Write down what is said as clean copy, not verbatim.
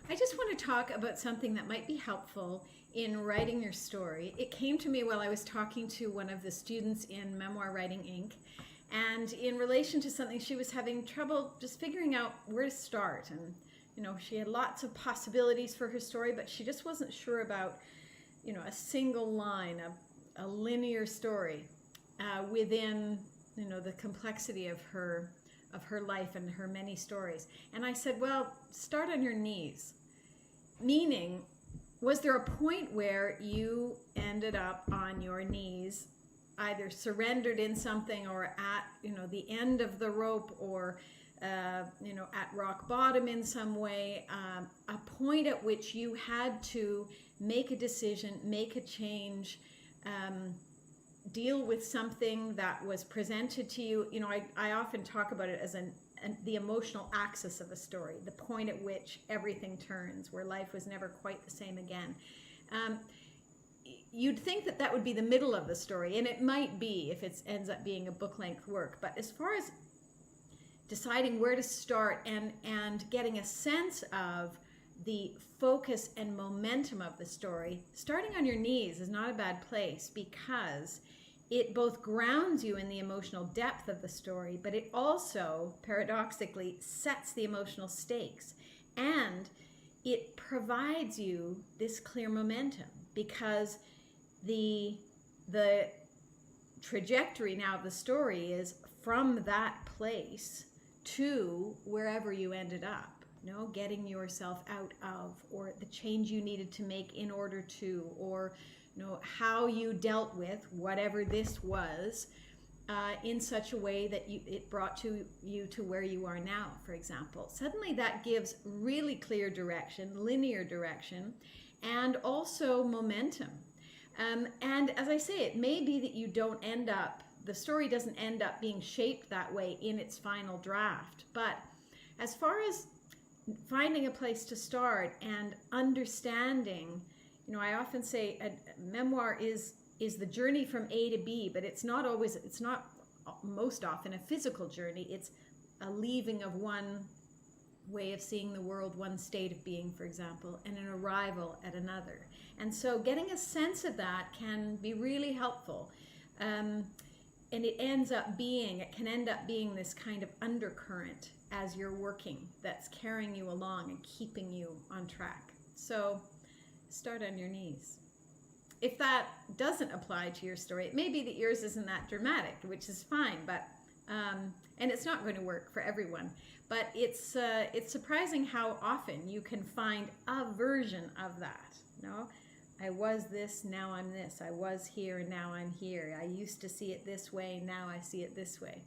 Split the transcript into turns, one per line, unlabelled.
I just want to talk about something that might be helpful in writing your story. It came to me while I was talking to one of the students in Memoir Writing Inc. And in relation to something, she was having trouble just figuring out where to start. And, she had lots of possibilities for her story, but she just wasn't sure about, a single line, a linear story within, the complexity of her life and her many stories. And I said, well, start on your knees. Meaning, was there a point where you ended up on your knees, either surrendered in something or at, the end of the rope, or, at rock bottom in some way, a point at which you had to make a decision, make a change, deal with something that was presented to you. I often talk about it as the emotional axis of a story, the point at which everything turns, where life was never quite the same again. You'd think that would be the middle of the story, and it might be if it ends up being a book-length work. But as far as deciding where to start and getting a sense of the focus and momentum of the story, starting on your knees is not a bad place, because it both grounds you in the emotional depth of the story, but it also, paradoxically, sets the emotional stakes. And it provides you this clear momentum, because the trajectory now of the story is from that place to wherever you ended up. Getting yourself out of, or the change you needed to make in order to, or how you dealt with whatever this was in such a way that it brought you to where you are now, for example. Suddenly that gives really clear direction, linear direction, and also momentum. And as I say, it may be that the story doesn't end up being shaped that way in its final draft. But as far as finding a place to start and understanding, I often say a memoir is the journey from A to B, but it's not most often a physical journey. It's a leaving of one way of seeing the world, one state of being, for example, and an arrival at another. And so getting a sense of that can be really helpful. And it can end up being this kind of undercurrent as you're working that's carrying you along and keeping you on track. So start on your knees. If that doesn't apply to your story, it may be that yours isn't that dramatic, which is fine, but and it's not going to work for everyone. But it's surprising how often you can find a version of that. I was this, now I'm this. I was here, now I'm here. I used to see it this way, now I see it this way.